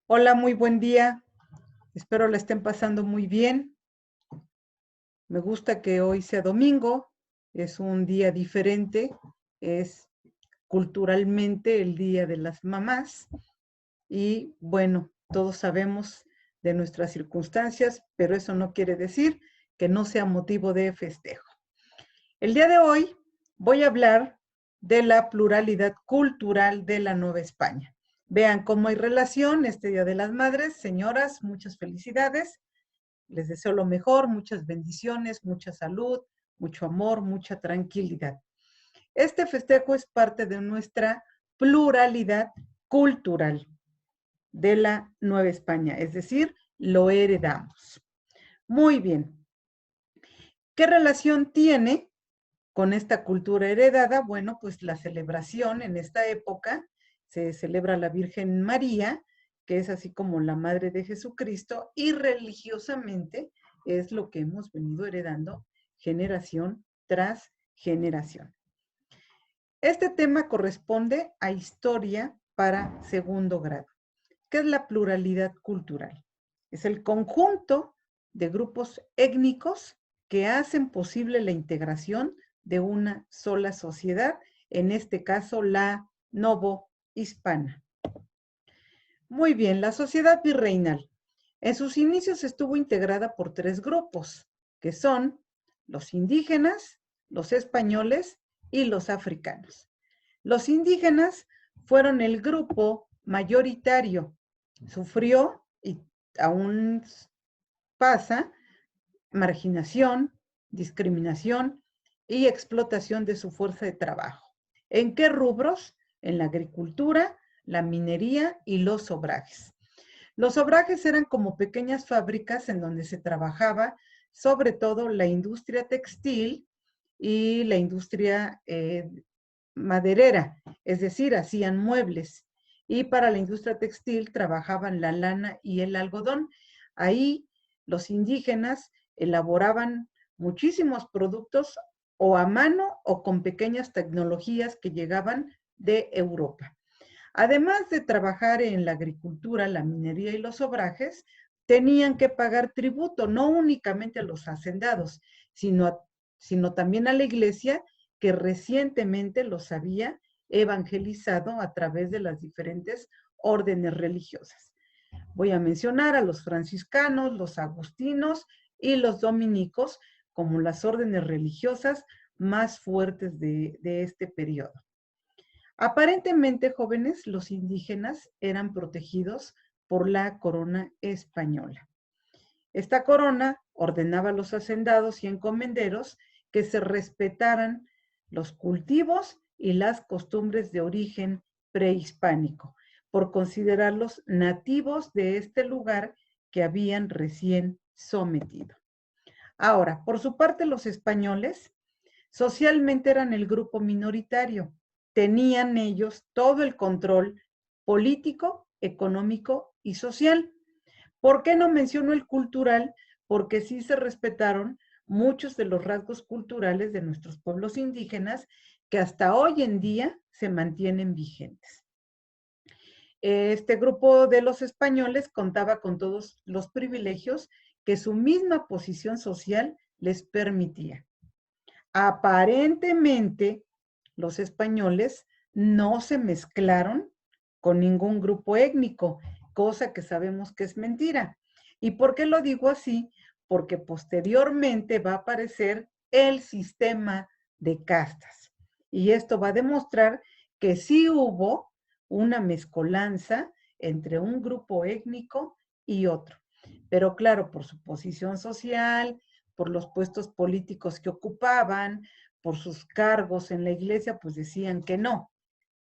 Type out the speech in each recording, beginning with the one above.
Hola, muy buen día. Espero la estén pasando muy bien. Me gusta que hoy sea domingo. Es un día diferente. Es culturalmente el Día de las Mamás. Y bueno, todos sabemos de nuestras circunstancias, pero eso no quiere decir que no sea motivo de festejo. El día de hoy voy a hablar de la pluralidad cultural de la Nueva España. Vean cómo hay relación este Día de las Madres. Señoras, muchas felicidades. Les deseo lo mejor, muchas bendiciones, mucha salud, mucho amor, mucha tranquilidad. Este festejo es parte de nuestra pluralidad cultural de la Nueva España, es decir, lo heredamos. Muy bien. ¿Qué relación tiene con esta cultura heredada? Bueno, pues la celebración en esta época se celebra a la Virgen María, que es así como la madre de Jesucristo, y religiosamente es lo que hemos venido heredando generación tras generación. Este tema corresponde a historia para segundo grado. ¿Qué es la pluralidad cultural? Es el conjunto de grupos étnicos que hacen posible la integración de una sola sociedad, en este caso la novohispana. Muy bien, la sociedad virreinal. En sus inicios estuvo integrada por tres grupos, que son los indígenas, los españoles y los africanos. Los indígenas fueron el grupo mayoritario. Sufrió y aún pasa marginación, discriminación y explotación de su fuerza de trabajo. ¿En qué rubros? En la agricultura, la minería y los obrajes. Los obrajes eran como pequeñas fábricas en donde se trabajaba sobre todo la industria textil y la industria maderera, es decir, hacían muebles. Y para la industria textil trabajaban la lana y el algodón. Ahí los indígenas elaboraban muchísimos productos o a mano o con pequeñas tecnologías que llegaban de Europa. Además de trabajar en la agricultura, la minería y los obrajes, tenían que pagar tributo, no únicamente a los hacendados, sino también a la iglesia, que recientemente los había evangelizado a través de las diferentes órdenes religiosas. Voy a mencionar a los franciscanos, los agustinos y los dominicos como las órdenes religiosas más fuertes de este periodo. Aparentemente, jóvenes, los indígenas eran protegidos por la corona española. Esta corona ordenaba a los hacendados y encomenderos que se respetaran los cultivos y las costumbres de origen prehispánico, por considerarlos nativos de este lugar que habían recién sometido. Ahora, por su parte, los españoles socialmente eran el grupo minoritario. Tenían ellos todo el control político, económico y social. ¿Por qué no menciono el cultural? Porque sí se respetaron muchos de los rasgos culturales de nuestros pueblos indígenas que hasta hoy en día se mantienen vigentes. Este grupo de los españoles contaba con todos los privilegios que su misma posición social les permitía. Aparentemente, los españoles no se mezclaron con ningún grupo étnico, cosa que sabemos que es mentira. ¿Y por qué lo digo así? Porque posteriormente va a aparecer el sistema de castas. Y esto va a demostrar que sí hubo una mezcolanza entre un grupo étnico y otro. Pero claro, por su posición social, por los puestos políticos que ocupaban, por sus cargos en la iglesia, pues decían que no,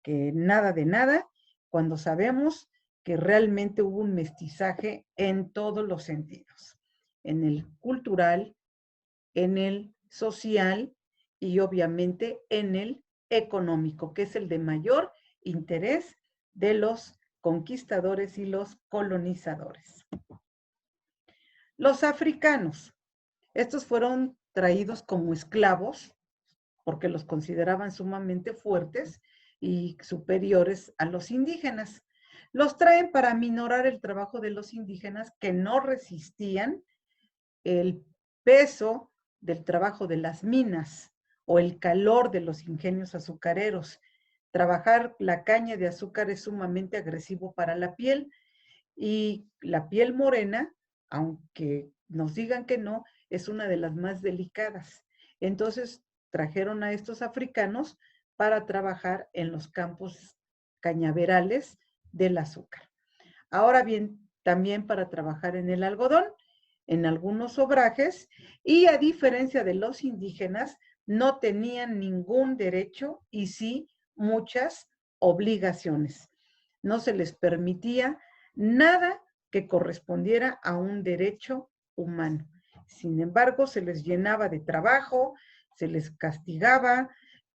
que nada de nada, cuando sabemos que realmente hubo un mestizaje en todos los sentidos, en el cultural, en el social y obviamente en el económico, que es el de mayor interés de los conquistadores y los colonizadores. Los africanos, estos fueron traídos como esclavos porque los consideraban sumamente fuertes y superiores a los indígenas. Los traen para minorar el trabajo de los indígenas que no resistían el peso del trabajo de las minas o el calor de los ingenios azucareros. Trabajar la caña de azúcar es sumamente agresivo para la piel, y la piel morena, aunque nos digan que no, es una de las más delicadas. Entonces trajeron a estos africanos para trabajar en los campos cañaverales del azúcar. Ahora bien, también para trabajar en el algodón, en algunos obrajes, y a diferencia de los indígenas, no tenían ningún derecho y sí muchas obligaciones. No se les permitía nada que correspondiera a un derecho humano. Sin embargo, se les llenaba de trabajo, se les castigaba,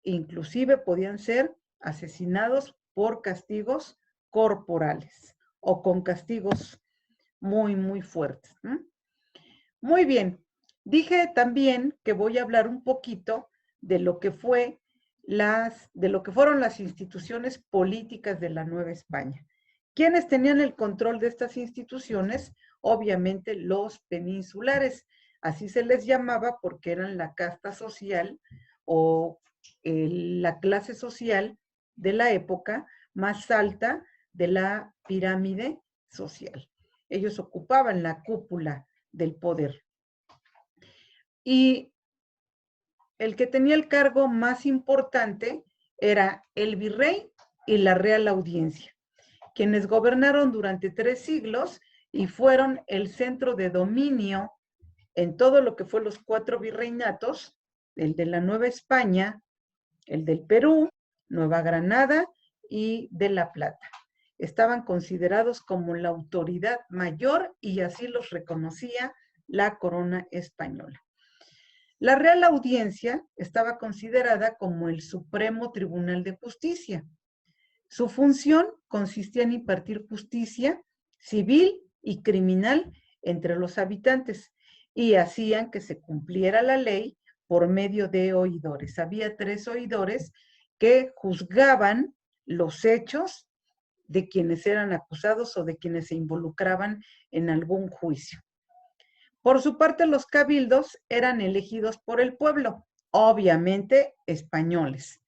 inclusive podían ser asesinados por castigos corporales o con castigos muy, muy fuertes. Muy bien. Dije también que voy a hablar un poquito de lo que fueron las instituciones políticas de la Nueva España. ¿Quiénes tenían el control de estas instituciones? Obviamente los peninsulares. Así se les llamaba porque eran la casta social o la clase social de la época más alta de la pirámide social. Ellos ocupaban la cúpula del poder. Y el que tenía el cargo más importante era el virrey y la Real Audiencia, quienes gobernaron durante 3 siglos y fueron el centro de dominio en todo lo que fue los 4 virreinatos, el de la Nueva España, el del Perú, Nueva Granada y de La Plata. Estaban considerados como la autoridad mayor y así los reconocía la corona española. La Real Audiencia estaba considerada como el Supremo Tribunal de Justicia. Su función consistía en impartir justicia civil y criminal entre los habitantes y hacían que se cumpliera la ley por medio de oidores. Había 3 oidores que juzgaban los hechos de quienes eran acusados o de quienes se involucraban en algún juicio. Por su parte, los cabildos eran elegidos por el pueblo, obviamente españoles.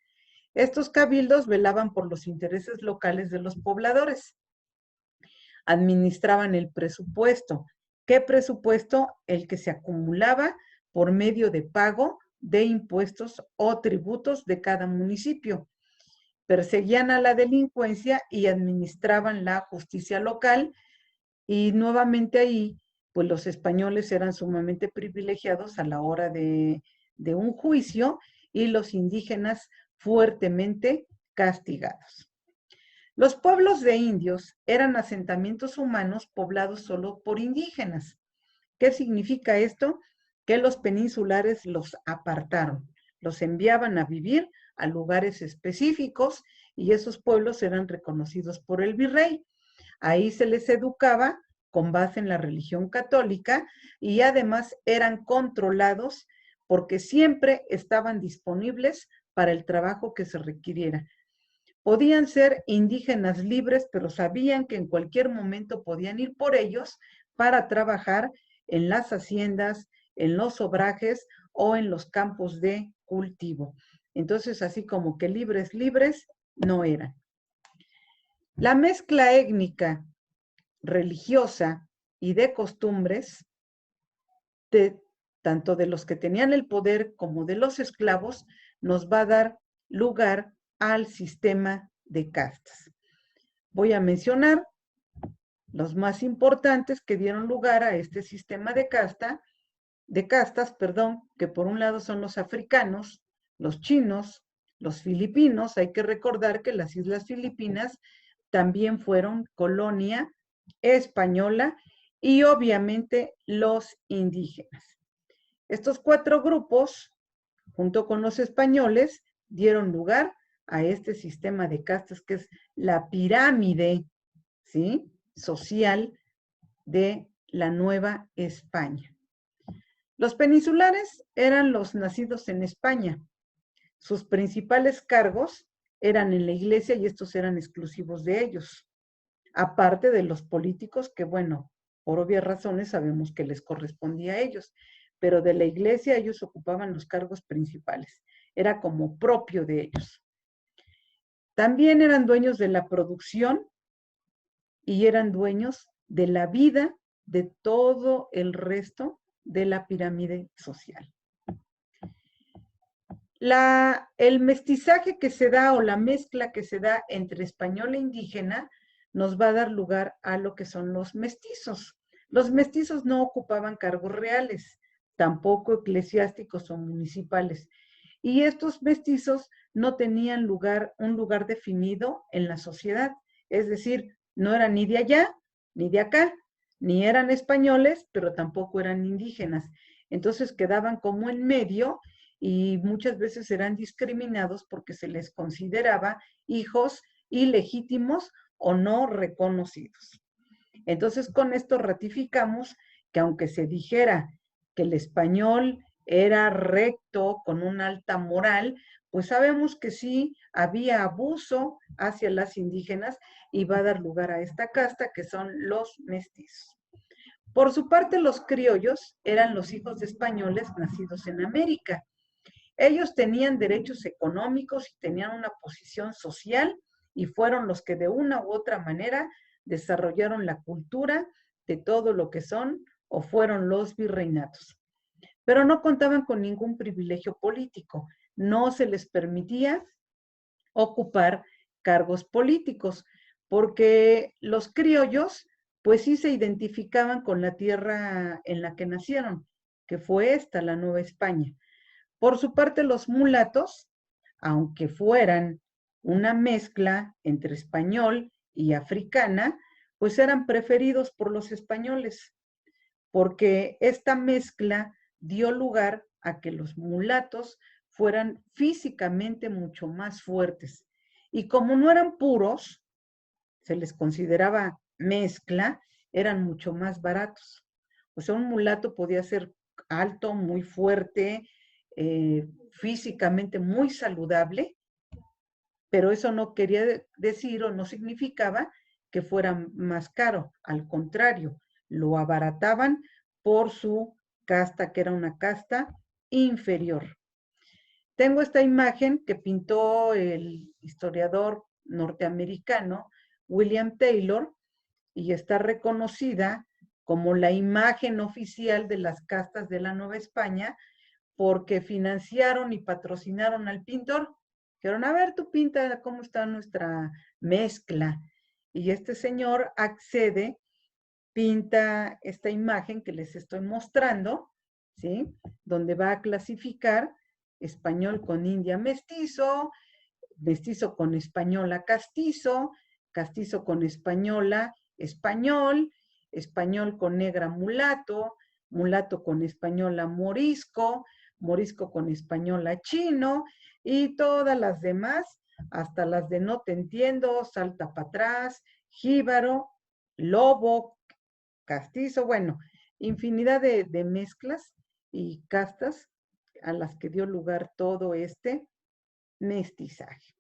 Estos cabildos velaban por los intereses locales de los pobladores. Administraban el presupuesto. ¿Qué presupuesto? El que se acumulaba por medio de pago de impuestos o tributos de cada municipio. Perseguían a la delincuencia y administraban la justicia local, y nuevamente ahí pues los españoles eran sumamente privilegiados a la hora de un juicio y los indígenas fuertemente castigados. Los pueblos de indios eran asentamientos humanos poblados solo por indígenas. ¿Qué significa esto? Que los peninsulares los apartaron, los enviaban a vivir a lugares específicos y esos pueblos eran reconocidos por el virrey. Ahí se les educaba con base en la religión católica y además eran controlados porque siempre estaban disponibles para el trabajo que se requiriera. Podían ser indígenas libres, pero sabían que en cualquier momento podían ir por ellos para trabajar en las haciendas, en los obrajes o en los campos de cultivo. Entonces, así como que libres, libres, no eran. La mezcla étnica, religiosa y de costumbres, tanto de los que tenían el poder como de los esclavos, nos va a dar lugar al sistema de castas. Voy a mencionar los más importantes que dieron lugar a este sistema de castas, que por un lado son los africanos, los chinos, los filipinos. Hay que recordar que las Islas Filipinas también fueron colonia española, y obviamente los indígenas. Estos 4 grupos, junto con los españoles, dieron lugar a este sistema de castas que es la pirámide, ¿sí?, social de la Nueva España. Los peninsulares eran los nacidos en España. Sus principales cargos eran en la iglesia y estos eran exclusivos de ellos. aparte de los políticos que, bueno, por obvias razones sabemos que les correspondía a ellos, pero de la iglesia ellos ocupaban los cargos principales, era como propio de ellos. También eran dueños de la producción y eran dueños de la vida de todo el resto de la pirámide social. El mestizaje que se da o la mezcla que se da entre español e indígena nos va a dar lugar a lo que son los mestizos. Los mestizos no ocupaban cargos reales, tampoco eclesiásticos o municipales. Y estos mestizos no tenían un lugar definido en la sociedad. Es decir, no eran ni de allá, ni de acá, ni eran españoles, pero tampoco eran indígenas. Entonces quedaban como en medio y muchas veces eran discriminados porque se les consideraba hijos ilegítimos o no reconocidos. Entonces, con esto ratificamos que aunque se dijera que el español era recto, con una alta moral, pues sabemos que sí había abuso hacia las indígenas y va a dar lugar a esta casta que son los mestizos. Por su parte, los criollos eran los hijos de españoles nacidos en América. Ellos tenían derechos económicos y tenían una posición social y fueron los que de una u otra manera desarrollaron la cultura de todo lo que son o fueron los virreinatos. Pero no contaban con ningún privilegio político, no se les permitía ocupar cargos políticos, porque los criollos pues sí se identificaban con la tierra en la que nacieron, que fue esta, la Nueva España. Por su parte, los mulatos, aunque fueran una mezcla entre español y africana, pues eran preferidos por los españoles, porque esta mezcla dio lugar a que los mulatos fueran físicamente mucho más fuertes. Y como no eran puros, se les consideraba mezcla, eran mucho más baratos. O sea, un mulato podía ser alto, muy fuerte, físicamente muy saludable, pero eso no quería decir o no significaba que fuera más caro. Al contrario, lo abarataban por su casta, que era una casta inferior. Tengo esta imagen que pintó el historiador norteamericano William Taylor y está reconocida como la imagen oficial de las castas de la Nueva España porque financiaron y patrocinaron al pintor. Dijeron, a ver, tú pinta cómo está nuestra mezcla. Y este señor accede, pinta esta imagen que les estoy mostrando, ¿sí? Donde va a clasificar español con india mestizo, mestizo con española castizo, castizo con española español, español con negra mulato, mulato con española morisco, morisco con española chino y todas las demás, hasta las de no te entiendo, salta para atrás, jíbaro, lobo, castizo, bueno, infinidad de mezclas y castas a las que dio lugar todo este mestizaje.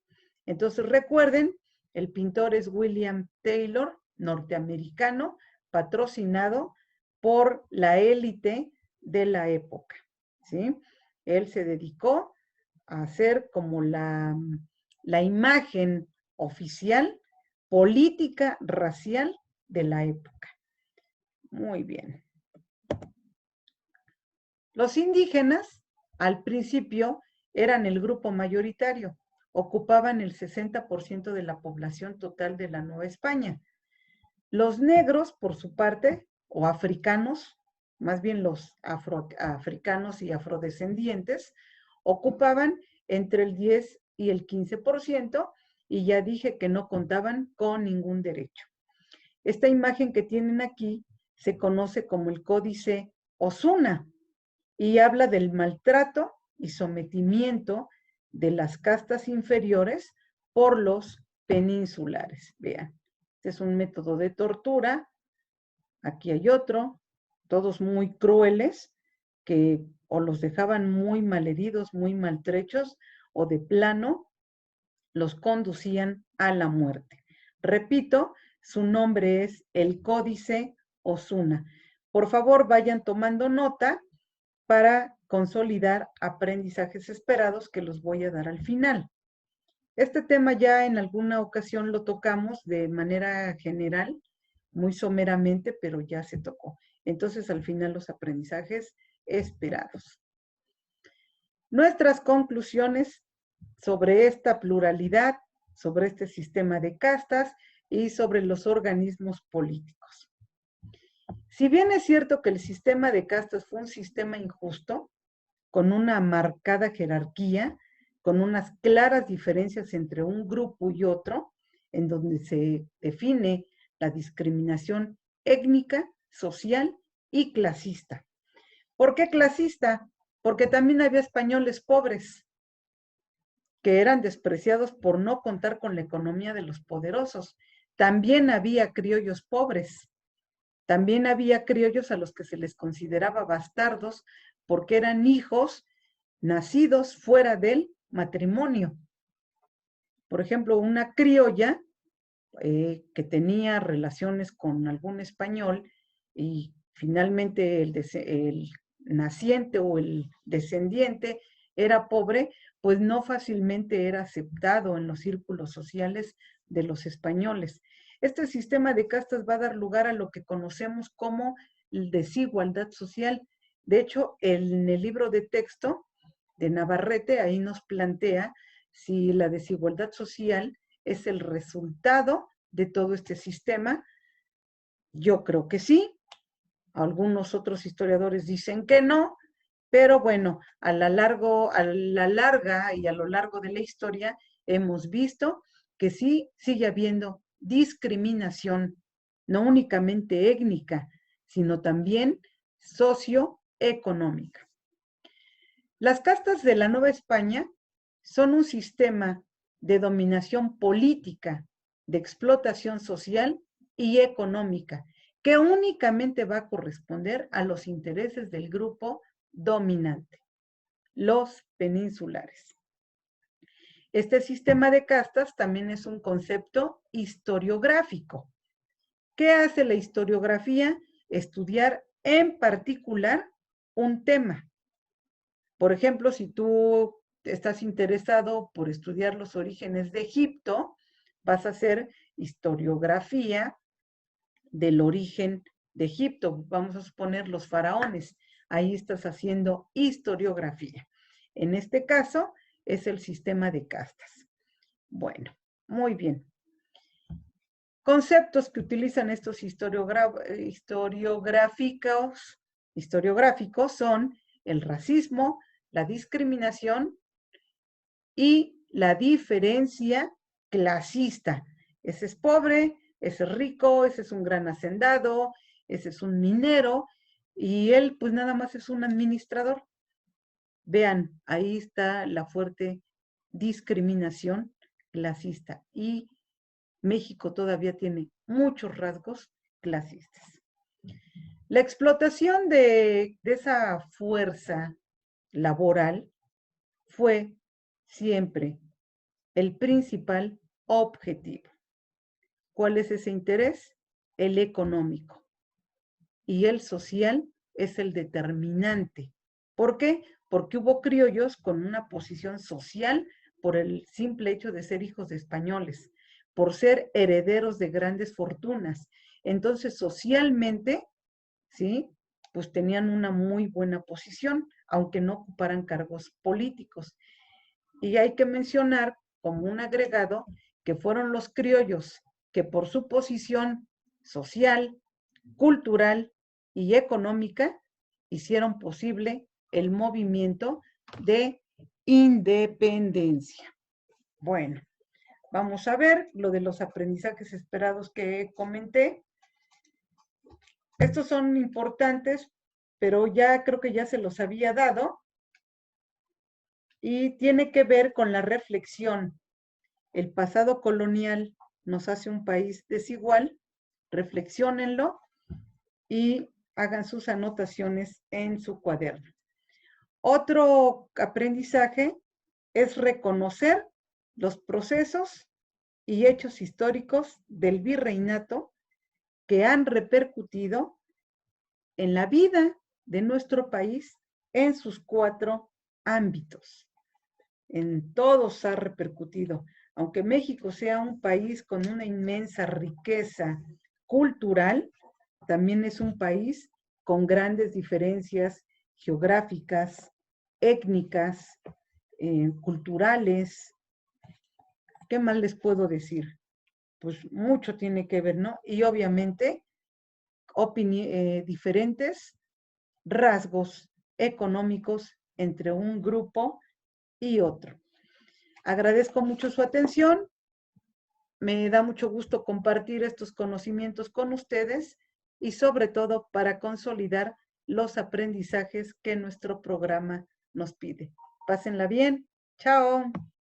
Entonces recuerden, el pintor es William Taylor, norteamericano, patrocinado por la élite de la época, ¿sí? Él se dedicó a hacer como la imagen oficial política racial de la época. Muy bien. Los indígenas, al principio, eran el grupo mayoritario, ocupaban el 60% de la población total de la Nueva España. Los negros, por su parte, o africanos, más bien los africanos y afrodescendientes, ocupaban entre el 10 y el 15%, y ya dije que no contaban con ningún derecho. Esta imagen que tienen aquí se conoce como el Códice Osuna y habla del maltrato y sometimiento de las castas inferiores por los peninsulares. Vean, este es un método de tortura. Aquí hay otro, todos muy crueles, que o los dejaban muy malheridos, muy maltrechos, o de plano los conducían a la muerte. Repito, Su nombre es el Códice Osuna. Por favor, vayan tomando nota para consolidar aprendizajes esperados que los voy a dar al final. Este tema ya en alguna ocasión lo tocamos de manera general, muy someramente, pero ya se tocó. Entonces, al final, los aprendizajes esperados. Nuestras conclusiones sobre esta pluralidad, sobre este sistema de castas y sobre los organismos políticos. Si bien es cierto que el sistema de castas fue un sistema injusto, con una marcada jerarquía, con unas claras diferencias entre un grupo y otro, en donde se define la discriminación étnica, social y clasista. ¿Por qué clasista? Porque también había españoles pobres que eran despreciados por no contar con la economía de los poderosos. También había criollos pobres. También había criollos a los que se les consideraba bastardos porque eran hijos nacidos fuera del matrimonio. Por ejemplo, una criolla que tenía relaciones con algún español y finalmente el naciente o el descendiente era pobre, pues no fácilmente era aceptado en los círculos sociales de los españoles. Este sistema de castas va a dar lugar a lo que conocemos como desigualdad social. De hecho, en el libro de texto de Navarrete, ahí nos plantea si la desigualdad social es el resultado de todo este sistema. Yo creo que sí. Algunos otros historiadores dicen que no, pero bueno, a la larga y a lo largo de la historia hemos visto que sí sigue habiendo discriminación, no únicamente étnica, sino también socioeconómica. Las castas de la Nueva España son un sistema de dominación política, de explotación social y económica, que únicamente va a corresponder a los intereses del grupo dominante, los peninsulares. Este sistema de castas también es un concepto historiográfico. ¿Qué hace la historiografía? Estudiar en particular un tema. Por ejemplo, si tú estás interesado por estudiar los orígenes de Egipto, vas a hacer historiografía del origen de Egipto. Vamos a suponer los faraones. Ahí estás haciendo historiografía. En este caso, es el sistema de castas. Bueno, muy bien. Conceptos que utilizan estos historiográficos son el racismo, la discriminación y la diferencia clasista. Ese es pobre, ese es rico, ese es un gran hacendado, ese es un minero y él pues nada más es un administrador. Vean, ahí está la fuerte discriminación clasista y México todavía tiene muchos rasgos clasistas. La explotación de esa fuerza laboral fue siempre el principal objetivo. ¿Cuál es ese interés? El económico. Y el social es el determinante. ¿Por qué? Porque hubo criollos con una posición social por el simple hecho de ser hijos de españoles, por ser herederos de grandes fortunas. Entonces, socialmente, ¿sí? Pues tenían una muy buena posición, aunque no ocuparan cargos políticos. Y hay que mencionar como un agregado que fueron los criollos que por su posición social, cultural y económica hicieron posible el movimiento de independencia. Bueno, vamos a ver lo de los aprendizajes esperados que comenté. Estos son importantes, pero ya creo que ya se los había dado y tiene que ver con la reflexión. El pasado colonial nos hace un país desigual, reflexiónenlo y hagan sus anotaciones en su cuaderno. Otro aprendizaje es reconocer los procesos y hechos históricos del virreinato que han repercutido en la vida de nuestro país en sus 4 ámbitos. En todos ha repercutido. Aunque México sea un país con una inmensa riqueza cultural, también es un país con grandes diferencias geográficas, étnicas, culturales. ¿Qué más les puedo decir? Pues mucho tiene que ver, ¿no? Y obviamente diferentes rasgos económicos entre un grupo y otro. Agradezco mucho su atención. Me da mucho gusto compartir estos conocimientos con ustedes y sobre todo para consolidar los aprendizajes que nuestro programa nos pide. Pásenla bien. Chao.